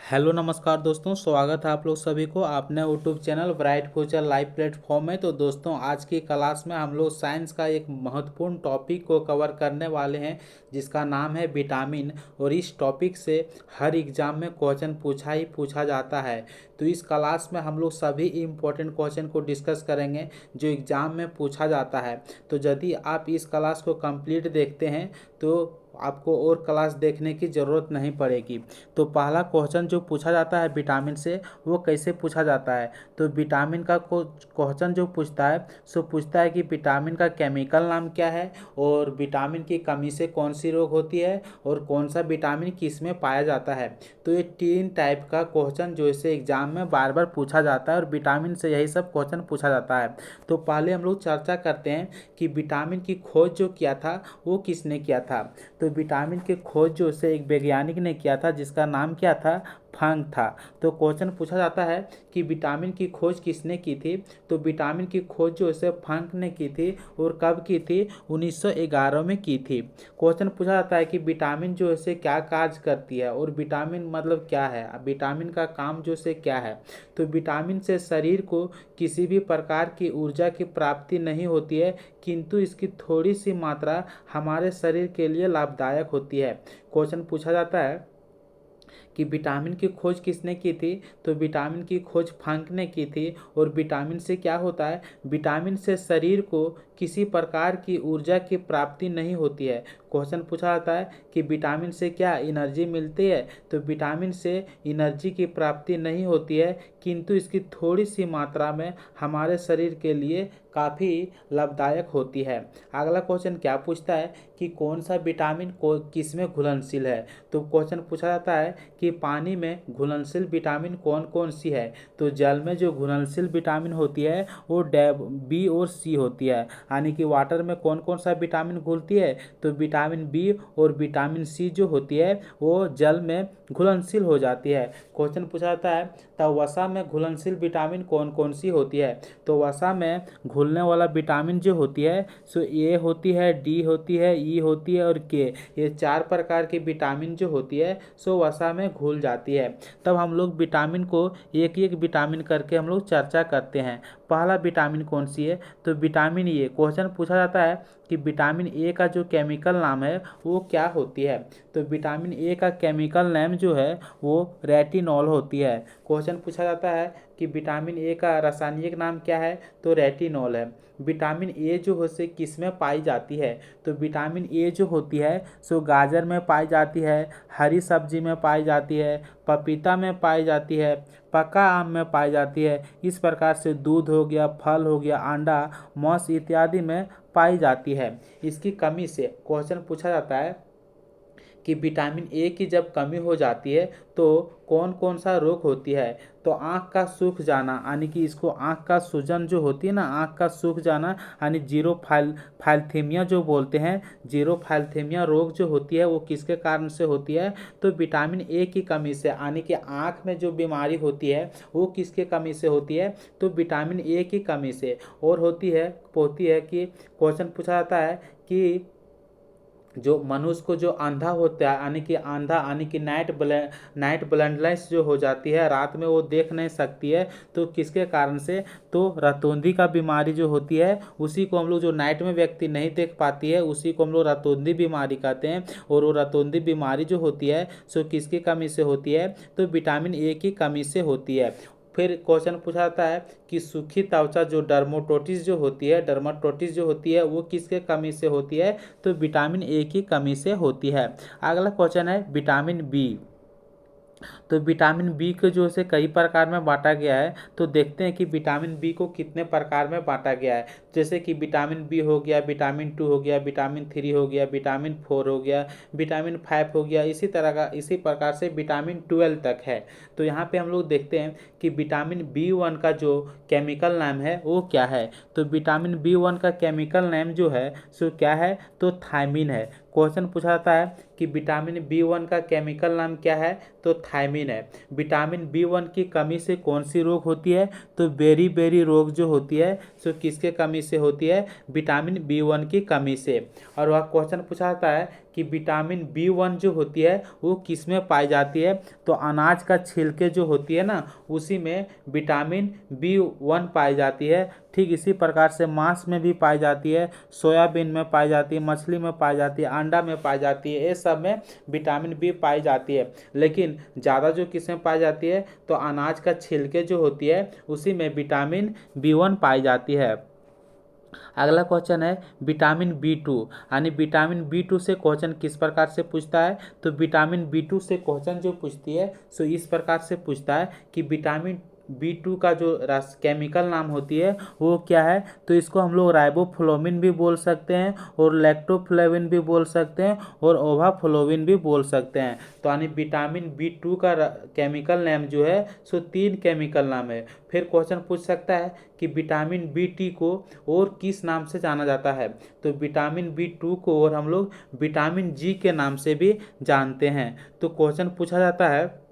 Hello नमस्कार दोस्तों, स्वागत है आप लोग सभी को अपने YouTube channel bright future live platform में। तो दोस्तों, आज की क्लास में हम लोग साइंस का एक महत्वपूर्ण टॉपिक को कवर करने वाले हैं जिसका नाम है विटामिन। और इस टॉपिक से हर एग्जाम में क्वेश्चन पूछा ही पूछा जाता है। तो इस क्लास में हम लोग सभी इम्पोर्टेंट क्वेश्चन को डिस्कस करेंगे जो एग्ज़ाम में पूछा जाता है। तो यदि आप इस क्लास को कंप्लीट देखते हैं तो आपको और क्लास देखने की ज़रूरत नहीं पड़ेगी। तो पहला क्वेश्चन जो पूछा जाता है विटामिन से, वो कैसे पूछा जाता है। तो विटामिन का क्वेश्चन जो पूछता है सो पूछता है कि विटामिन का केमिकल नाम क्या है, और विटामिन की कमी से कौन सी रोग होती है, और कौन सा विटामिन किस में पाया जाता है। तो ये 3 टाइप का क्वेश्चन जो इसे एग्जाम में बार बार पूछा जाता है, और विटामिन से यही सब क्वेश्चन पूछा जाता है। तो पहले हम लोग चर्चा करते हैं कि विटामिन की खोज जो किया था वो किसने किया था। तो विटामिन की खोज जो से एक वैज्ञानिक ने किया था जिसका नाम क्या था, फंग था। तो क्वेश्चन पूछा जाता है कि विटामिन की खोज किसने की थी। तो विटामिन की खोज जो है फंग ने की थी, और कब की थी, 1911 में की थी। क्वेश्चन पूछा जाता है कि विटामिन जो है क्या कार्य करती है, और विटामिन मतलब क्या है, विटामिन का काम जो से क्या है। तो विटामिन से शरीर को किसी भी प्रकार की ऊर्जा की प्राप्ति नहीं होती है, किंतु इसकी थोड़ी सी मात्रा हमारे शरीर के लिए लाभदायक होती है। क्वेश्चन पूछा जाता है कि विटामिन की खोज किसने की थी। तो विटामिन की खोज फंक ने की थी। और विटामिन से क्या होता है, विटामिन से शरीर को किसी प्रकार की ऊर्जा की प्राप्ति नहीं होती है। क्वेश्चन पूछा जाता है कि विटामिन से क्या एनर्जी मिलती है। तो विटामिन से एनर्जी की प्राप्ति नहीं होती है, किंतु इसकी थोड़ी सी मात्रा में हमारे शरीर के लिए काफ़ी लाभदायक होती है। अगला क्वेश्चन क्या पूछता है कि कौन सा विटामिन को किस में घुलनशील है। तो क्वेश्चन पूछा जाता है कि पानी में घुलनशील विटामिन कौन कौन सी है। तो जल में जो घुलनशील विटामिन होती है वो बी और सी होती है। यानी कि वाटर में कौन कौन सा विटामिन घुलती है। तो विटामिन बी और विटामिन सी जो होती है वो जल में घुलनशील हो जाती है। क्वेश्चन पूछा जाता है तब वसा में घुलनशील विटामिन कौन कौन सी होती है। तो वसा में घुलने वाला विटामिन जो होती है सो ए होती है, डी होती है, ई होती है और के। ये 4 प्रकार की विटामिन जो होती है सो वसा में घुल जाती है। तब हम लोग विटामिन को एक एक विटामिन करके हम लोग चर्चा करते हैं। पहला विटामिन कौन सी है। तो विटामिन ए। क्वेश्चन पूछा जाता है कि विटामिन ए का जो केमिकल नाम है वो क्या होती है। तो विटामिन ए का केमिकल नेम जो है वो रेटिनॉल होती है। क्वेश्चन पूछा जाता है कि विटामिन ए का रासायनिक नाम क्या है। तो रेटिनॉल है। विटामिन ए जो हो से किस में पाई जाती है। तो विटामिन ए जो होती है सो गाजर में पाई जाती है, हरी सब्जी में पाई जाती है, पपीता में पाई जाती है, पका आम में पाई जाती है। इस प्रकार से दूध हो गया, फल हो गया, अंडा, मांस इत्यादि में पाई जाती है। इसकी कमी से क्वेश्चन पूछा जाता है कि विटामिन ए की जब कमी हो जाती है तो कौन कौन सा रोग होती है। तो आँख का सूख जाना, यानी कि इसको आँख का सूजन जो होती है ना, आँख का सूख जाना, यानी फाइलथीमिया जो बोलते हैं, जीरो फाइलथीमिया रोग जो होती है वो किसके कारण से होती है। तो विटामिन ए की कमी से, यानी कि आँख में जो बीमारी होती है वो किसके कमी से होती है। तो विटामिन ए की कमी से। और होती है कि क्वेश्चन पूछा जाता है कि जो मनुष्य को जो अंधा होता है, यानी कि अंधा, यानी कि नाइट ब्लाइंडनेस जो हो जाती है, रात में वो देख नहीं सकती है, तो किसके कारण से। तो रतौंधी का बीमारी जो होती है उसी को हम लोग, जो नाइट में व्यक्ति नहीं देख पाती है उसी को हम लोग रतौंधी बीमारी कहते हैं। और वो रतौंधी बीमारी जो होती है सो किसकी कमी से होती है। तो विटामिन ए की कमी से होती है। फिर क्वेश्चन पूछा जाता है कि सूखी त्वचा जो डर्माटोसिस जो होती है वो किसके कमी से होती है। तो विटामिन ए की कमी से होती है। अगला क्वेश्चन है विटामिन बी। तो विटामिन बी को जो है कई प्रकार में बांटा गया है। तो देखते हैं कि विटामिन बी को कितने प्रकार में बांटा गया है। जैसे कि विटामिन बी हो गया, विटामिन 2 हो गया, विटामिन 3 हो गया, विटामिन 4 हो गया, विटामिन 5 हो गया, इसी प्रकार से विटामिन 12 तक है। तो यहाँ पे हम लोग देखते हैं कि विटामिन बी 1 का जो केमिकल नाम है वो क्या है। तो विटामिन बी 1 का केमिकल नेम जो है सो क्या है। तो थायमिन है। क्वेश्चन पूछा जाता है कि विटामिन बी 1 का केमिकल नाम क्या है। तो थायमिन है। विटामिन बी 1 की कमी से कौन सी रोग होती है। तो बेरी रोग जो होती है सो किसके कमी से होती है। विटामिन बी 1 की कमी से। और वह क्वेश्चन पूछा जाता है कि विटामिन B1 जो होती है वो किस में पाई जाती है, तो अनाज का छिलके जो होती है ना उसी में विटामिन B1 पाई जाती है। ठीक इसी प्रकार से मांस में भी पाई जाती है, सोयाबीन में पाई जाती है, मछली में पाई जाती है, अंडा में पाई जाती है, ये सब में विटामिन बी पाई जाती है। लेकिन ज़्यादा जो किस में पाई जाती है, तो अनाज का छिलके जो होती है उसी में विटामिन B1 पाई जाती है। अगला क्वेश्चन है विटामिन B2, यानी विटामिन B2 से क्वेश्चन किस प्रकार से पूछता है, तो विटामिन B2 से क्वेश्चन जो पूछती है सो इस प्रकार से पूछता है कि विटामिन B2 का जो केमिकल नाम होती है वो क्या है, तो इसको हम लोग राइबोफ्लोविन भी बोल सकते हैं और लैक्टोफ्लेविन भी बोल सकते हैं और ओवाफ्लोविन भी बोल सकते हैं। तो यानी विटामिन B2 का केमिकल नाम जो है सो 3 केमिकल नाम है। फिर क्वेश्चन पूछ सकता है कि विटामिन B2 को और किस नाम से जाना जाता है, तो विटामिन B2 को और हम लोग विटामिन G के नाम से भी जानते हैं। तो क्वेश्चन पूछा जाता है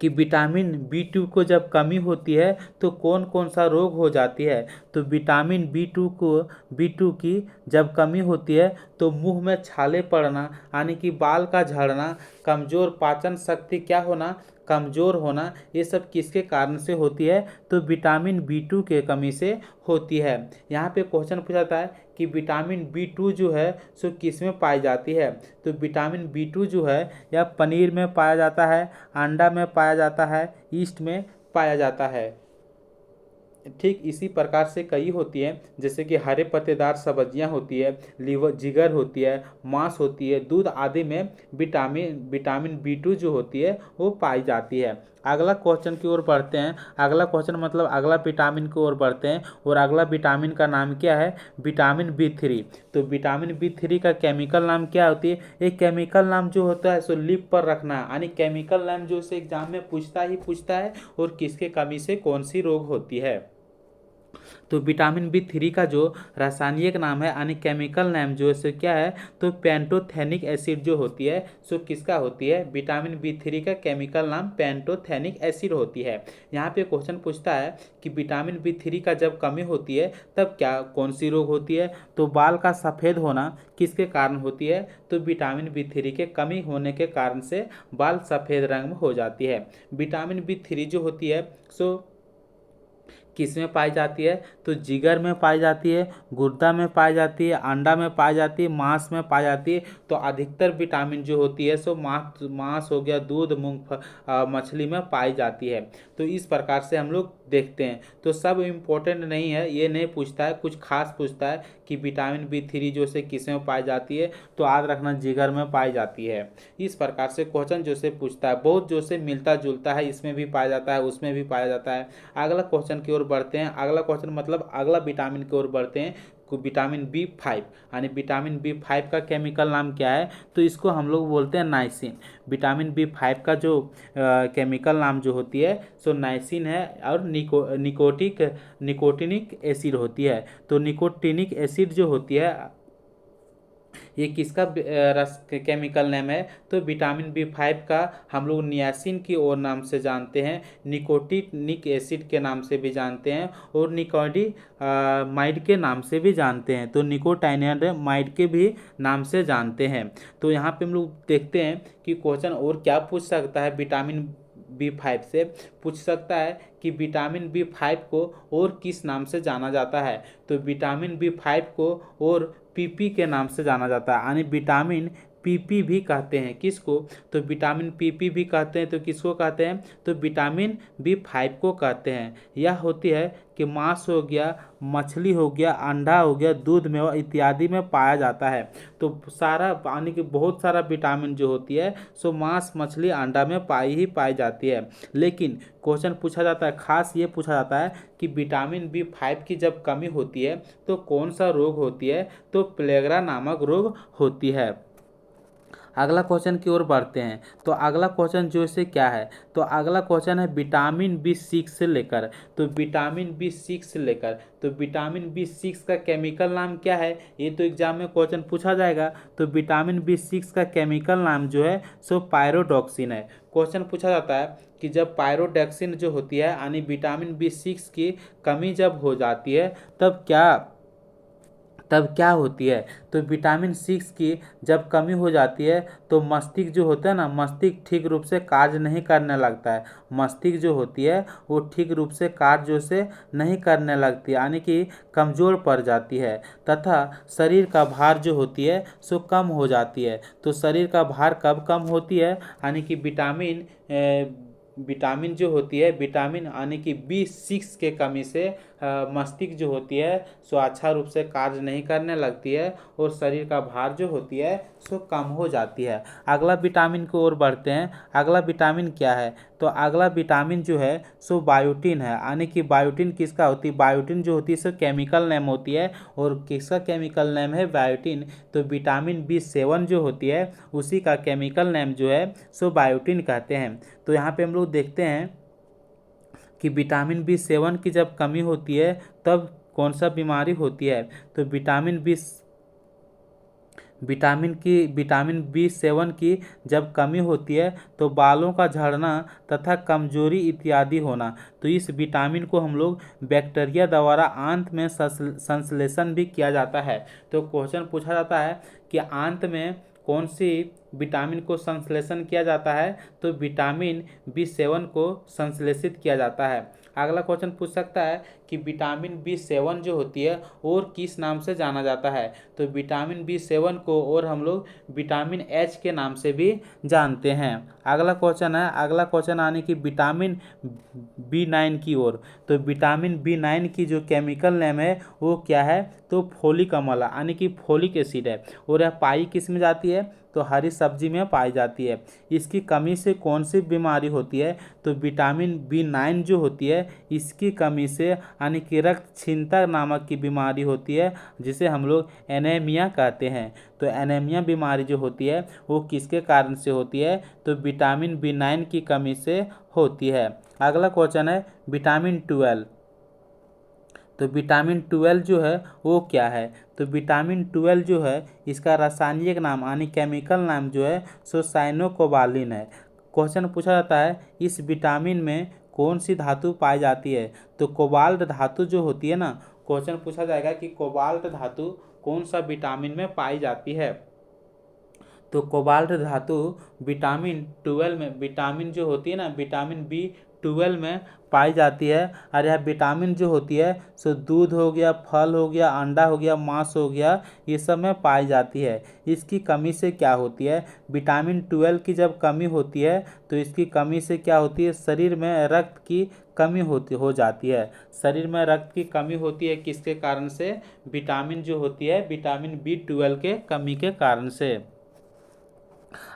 कि विटामिन B2 को जब कमी होती है तो कौन कौन सा रोग हो जाती है, तो विटामिन B2 की जब कमी होती है तो मुंह में छाले पड़ना, यानी कि बाल का झड़ना, कमज़ोर पाचन शक्ति क्या होना, कमज़ोर होना, ये सब किसके कारण से होती है, तो विटामिन B2 के कमी से होती है। यहाँ पे क्वेश्चन पूछा जाता है कि विटामिन B2 जो है सो किस में पाई जाती है, तो विटामिन B2 जो है यह पनीर में पाया जाता है, अंडा में पाया जाता है, ईस्ट में पाया जाता है। ठीक इसी प्रकार से कई होती है, जैसे कि हरे पत्तेदार सब्जियां होती है, लीवर जिगर होती है, मांस होती है, दूध आदि में विटामिन B2 जो होती है वो पाई जाती है। अगला क्वेश्चन की ओर बढ़ते हैं। अगला क्वेश्चन मतलब अगला विटामिन की ओर बढ़ते हैं और अगला विटामिन का नाम क्या है, विटामिन B3। तो विटामिन B3 का केमिकल नाम क्या होती है, एक केमिकल नाम जो होता है सो लिप पर रखना, यानी केमिकल नाम जो से एग्जाम में पूछता है और किसके कमी से कौन सी रोग होती है। तो विटामिन B3 का जो रासायनिक नाम है यानी केमिकल नाम जो है सो क्या है, तो पेंटोथेनिक एसिड जो होती है सो किसका होती है, विटामिन B3 का केमिकल नाम पेंटोथेनिक एसिड होती है। यहाँ पे क्वेश्चन पूछता है कि विटामिन B3 का जब कमी होती है तब क्या कौन सी रोग होती है, तो बाल का सफ़ेद होना किसके कारण होती है, तो विटामिन B3 के कमी होने के कारण से बाल सफ़ेद रंग में हो जाती है। विटामिन B3 जो होती है सो किस में पाई जाती है, तो जिगर में पाई जाती है, गुर्दा में पाई जाती है, अंडा में पाई जाती है, मांस में पाई जाती है। तो अधिकतर विटामिन जो होती है सो मांस हो गया, दूध, मछली में पाई जाती है। तो इस प्रकार से हम लोग देखते हैं। तो सब इम्पोर्टेंट नहीं है, ये नहीं पूछता है, कुछ खास पूछता है कि विटामिन B3 जो से किस में पाई जाती है, तो याद रखना जिगर में पाई जाती है। इस प्रकार से क्वेश्चन जो से पूछता है, बहुत जो से मिलता जुलता है, इसमें भी पाया जाता है, उसमें भी पाया जाता है। अगला क्वेश्चन की ओर बढ़ते हैं। अगला क्वेश्चन मतलब अगला विटामिन की ओर बढ़ते हैं, विटामिन B5, यानी विटामिन B5 का केमिकल नाम क्या है, तो इसको हम लोग बोलते हैं नाइसिन। विटामिन B5 का जो केमिकल नाम जो होती है सो नाइसिन है और निकोटिनिक एसिड होती है। तो निकोटिनिक एसिड जो होती है ये किसका केमिकल नेम है, तो विटामिन B5 का हम लोग नियासिन की और नाम से जानते हैं, निकोटिनिक एसिड के नाम से भी जानते हैं और निकोटिनामाइड के नाम से भी जानते हैं, तो निकोटिनामाइड के भी नाम से जानते हैं। तो यहाँ पे हम लोग देखते हैं कि क्वेश्चन और क्या पूछ सकता है, विटामिन B5 से पूछ सकता है कि विटामिन B5 को और किस नाम से जाना जाता है, तो विटामिन B5 को और PP के नाम से जाना जाता है, यानी विटामिन PP भी कहते हैं। किसको, तो विटामिन PP भी कहते हैं, तो किसको कहते हैं, तो विटामिन B5 को कहते हैं। यह होती है कि मांस हो गया, मछली हो गया, अंडा हो गया, दूध में इत्यादि में पाया जाता है। तो सारा पानी के बहुत सारा विटामिन जो होती है सो मांस, मछली, अंडा में पाई जाती है। लेकिन क्वेश्चन पूछा जाता है, खास ये पूछा जाता है कि विटामिन B5 की जब कमी होती है तो कौन सा रोग होती है, तो प्लेगरा नामक रोग होती है। अगला क्वेश्चन की ओर बढ़ते हैं। तो अगला क्वेश्चन जो से क्या है, तो अगला क्वेश्चन है विटामिन B6 से लेकर, तो विटामिन B6 से लेकर, तो विटामिन B6 का केमिकल नाम क्या है, ये तो एग्जाम में क्वेश्चन पूछा जाएगा। तो विटामिन B6 का केमिकल नाम जो है सो पायरोडॉक्सिन है। क्वेश्चन पूछा जाता है कि जब पायरोडॉक्सिन जो होती है यानी विटामिन B6 की कमी जब हो जाती है तब क्या तब क्या होती है, तो विटामिन 6 की जब कमी हो जाती है तो मस्तिष्क जो होता है ना, मस्तिष्क ठीक रूप से कार्य नहीं करने लगता है। मस्तिष्क जो होती है वो ठीक रूप से कार्य जो से नहीं करने लगती, यानी कि कमज़ोर पड़ जाती है, तथा शरीर का भार जो होती है सो कम हो जाती है। तो शरीर का भार कब कम होती है, यानी कि विटामिन जो होती है, विटामिन यानी कि B6 के कमी से मस्तिष्क जो होती है सो अच्छा रूप से कार्य नहीं करने लगती है और शरीर का भार जो होती है सो कम हो जाती है। अगला विटामिन की ओर बढ़ते हैं। अगला विटामिन क्या है, तो अगला विटामिन जो है सो बायोटिन है, यानी कि बायोटिन किसका होती है, बायोटिन जो होती है सो केमिकल नेम होती है, और किसका केमिकल नेम है, बायोटिन। तो विटामिन B7 जो होती है उसी का केमिकल नेम जो है सो बायोटिन कहते हैं। तो यहाँ पे हम लोग देखते हैं कि विटामिन B7 की जब कमी होती है तब कौन सा बीमारी होती है, तो विटामिन B7 की जब कमी होती है तो बालों का झड़ना तथा कमजोरी इत्यादि होना। तो इस विटामिन को हम लोग बैक्टीरिया द्वारा आंत में संश्लेषण भी किया जाता है। तो क्वेश्चन पूछा जाता है कि आंत में कौन सी विटामिन को संश्लेषण किया जाता है, तो विटामिन B7 को संश्लेषित किया जाता है। अगला क्वेश्चन पूछ सकता है कि विटामिन B7 जो होती है और किस नाम से जाना जाता है, तो विटामिन B7 को और हम लोग विटामिन H के नाम से भी जानते हैं। अगला क्वेश्चन आने की विटामिन B9 की ओर। तो विटामिन B9 की जो केमिकल नेम है वो क्या है, तो फोलिक अम्ल यानी कि फोलिक एसिड है, और यह पाई किस में जाती है, तो हरी सब्जी में पाई जाती है। इसकी कमी से कौन सी बीमारी होती है, तो विटामिन B9 जो होती है इसकी कमी से यानी कि रक्तहीनता नामक की बीमारी होती है, जिसे हम लोग एनीमिया कहते हैं। तो एनीमिया बीमारी जो होती है वो किसके कारण से होती है, तो विटामिन B9 की कमी से होती है। अगला क्वेश्चन है विटामिन 12। तो विटामिन 12 जो है वो क्या है, तो विटामिन 12 जो है इसका रासायनिक नाम यानी केमिकल नाम जो है सो साइनोकोबालिन है। क्वेश्चन पूछा जाता है इस विटामिन में कौन सी धातु पाई जाती है, तो कोबाल्ट धातु जो होती है ना, क्वेश्चन पूछा जाएगा कि कोबाल्ट धातु कौन सा विटामिन में पाई जाती है। तो कोबाल्ट धातु विटामिन 12 में, विटामिन जो होती है ना, विटामिन B12 में पाई जाती है। और यह विटामिन जो होती है सो दूध हो गया, फल हो गया, अंडा हो गया, मांस हो गया, ये सब में पाई जाती है। इसकी कमी से क्या होती है, विटामिन 12 की जब कमी होती है तो इसकी कमी से क्या होती है, शरीर में रक्त की कमी हो जाती है। शरीर में रक्त की कमी होती है किसके कारण से, विटामिन जो होती है विटामिन B12 के कमी के कारण से।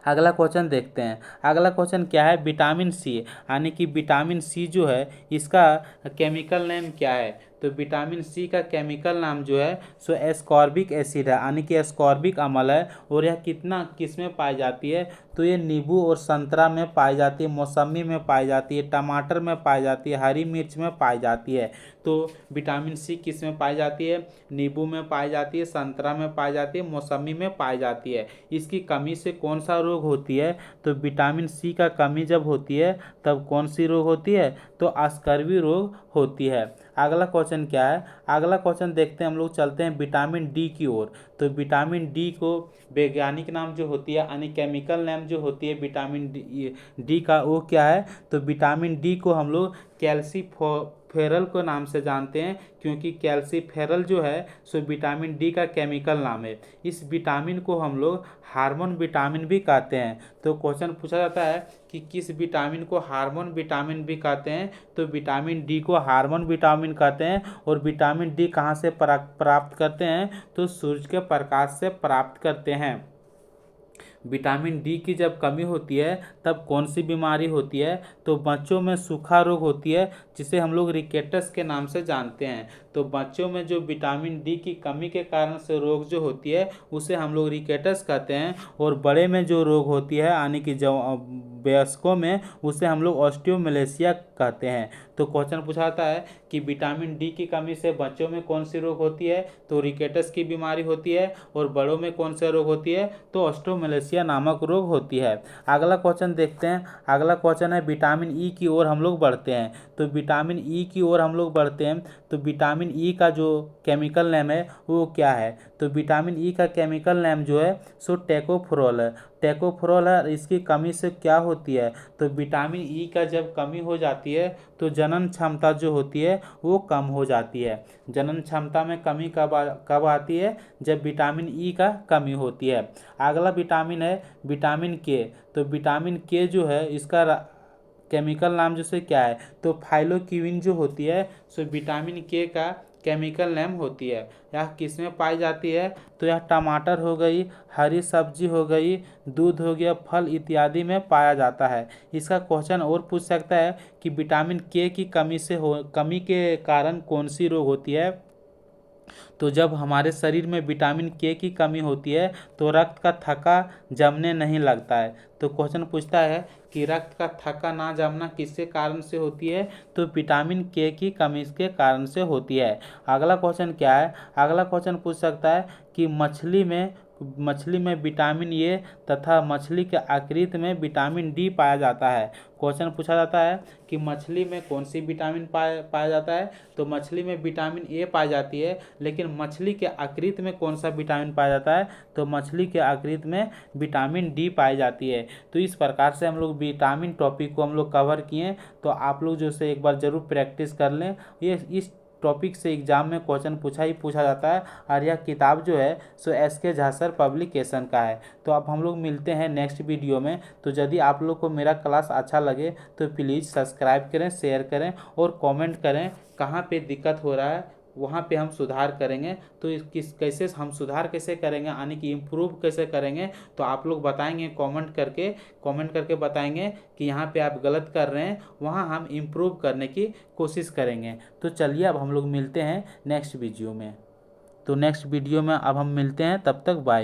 अगला क्वेश्चन देखते हैं। अगला क्वेश्चन क्या है, विटामिन C, यानी कि विटामिन C जो है इसका केमिकल नेम क्या है, तो विटामिन C का केमिकल नाम जो है सो एस्कॉर्बिक एसिड है, यानी कि एस्कॉर्बिक अम्ल है। और यह किस में पाई जाती है, तो ये नींबू और संतरा में पाई जाती है, मौसमी में पाई जाती है, टमाटर में पाई जाती है, हरी मिर्च में पाई जाती है। तो विटामिन C किस में पाई जाती है, नींबू में पाई जाती है, संतरा में पाई जाती है, मौसमी में पाई जाती है। इसकी कमी से कौन सा रोग होती है, तो विटामिन C का कमी जब होती है तब कौन सी रोग होती है, तो स्कर्वी रोग होती है। अगला क्वेश्चन क्या है, अगला क्वेश्चन देखते हैं हम लोग, चलते हैं विटामिन D की ओर। तो विटामिन D को वैज्ञानिक नाम जो होती है यानी केमिकल नेम जो होती है विटामिन डी का वो क्या है, तो विटामिन D को हम लोग कैल्सीफेरल के नाम से जानते हैं, क्योंकि कैल्सीफेरल जो है सो विटामिन D का केमिकल नाम है। इस विटामिन को हम लोग हार्मोन विटामिन भी कहते हैं। तो क्वेश्चन पूछा जाता है कि किस विटामिन को हार्मोन विटामिन भी कहते हैं, तो विटामिन D को हार्मोन विटामिन कहते हैं। और विटामिन D कहाँ से प्राप्त करते हैं, तो सूरज के प्रकाश से प्राप्त करते हैं। विटामिन D की जब कमी होती है तब कौन सी बीमारी होती है, तो बच्चों में सूखा रोग होती है, जिसे हम लोग रिकेटस के नाम से जानते हैं। तो बच्चों में जो विटामिन D की कमी के कारण से रोग जो होती है उसे हम लोग रिकेटस कहते हैं। और बड़े में जो रोग होती है यानी कि वयस्कों में उसे हम लोग ऑस्टियोमलेशिया कहते हैं। तो क्वेश्चन पूछा जाता है कि विटामिन D की कमी से बच्चों में कौन सी रोग होती है, तो रिकेटस की बीमारी होती है। और बड़ों में कौन सा रोग होती है, तो ऑस्टियोमलेशिया नामक रोग होती है। अगला क्वेश्चन देखते हैं। अगला क्वेश्चन है विटामिन E की ओर हम लोग बढ़ते हैं। तो विटामिन E की ओर हम लोग बढ़ते हैं, तो विटामिन विटामिन ई का जो केमिकल नेम है वो क्या है। तो विटामिन ई का केमिकल नेम जो है सो टोकोफेरोल है। टोकोफेरोल है, इसकी कमी से क्या होती है, तो विटामिन ई का जब कमी हो जाती है तो जनन क्षमता जो होती है वो कम हो जाती है। जनन क्षमता में कमी कब आती है, जब विटामिन ई का कमी होती है। अगला विटामिन है विटामिन के। तो विटामिन के जो है इसका केमिकल नाम जैसे क्या है, तो फाइलोक्विन जो होती है सो विटामिन के का केमिकल नेम होती है। यह किस में पाई जाती है, तो यह टमाटर हो गई, हरी सब्जी हो गई, दूध हो गया, फल इत्यादि में पाया जाता है। इसका क्वेश्चन और पूछ सकता है कि विटामिन के की कमी के कारण कौन सी रोग होती है। तो जब हमारे शरीर में विटामिन के की कमी होती है तो रक्त का थक्का जमने नहीं लगता है। तो क्वेश्चन पूछता है कि रक्त का थक्का ना जमना किसके कारण से होती है, तो विटामिन के की कमी के कारण से होती है। अगला क्वेश्चन क्या है, अगला क्वेश्चन पूछ सकता है कि मछली में विटामिन ए तथा मछली के यकृत में विटामिन डी पाया जाता है। क्वेश्चन पूछा जाता है कि मछली में कौन सी विटामिन पाया जाता है, तो मछली में विटामिन ए पाई जाती है, लेकिन मछली के यकृत में कौन सा विटामिन पाया जाता है, तो मछली के यकृत में विटामिन डी पाई जाती है। तो इस प्रकार से हम लोग विटामिन टॉपिक को हम लोग कवर किए। तो आप लोग जो से एक बार जरूर प्रैक्टिस कर लें, ये इस टॉपिक से एग्जाम में क्वेश्चन पूछा जाता है। और यह किताब जो है सो एसके झासर पब्लिकेशन का है। तो अब हम लोग मिलते हैं नेक्स्ट वीडियो में। तो यदि आप लोग को मेरा क्लास अच्छा लगे तो प्लीज़ सब्सक्राइब करें, शेयर करें और कमेंट करें कहाँ पे दिक्कत हो रहा है, वहाँ पे हम सुधार करेंगे। तो कैसे हम सुधार कैसे करेंगे, यानी कि इम्प्रूव कैसे करेंगे, तो आप लोग बताएंगे कमेंट करके बताएंगे कि यहाँ पे आप गलत कर रहे हैं, वहाँ हम इम्प्रूव करने की कोशिश करेंगे। तो चलिए अब हम लोग मिलते हैं नेक्स्ट वीडियो में। तो नेक्स्ट वीडियो में अब हम मिलते हैं, तब तक बाय।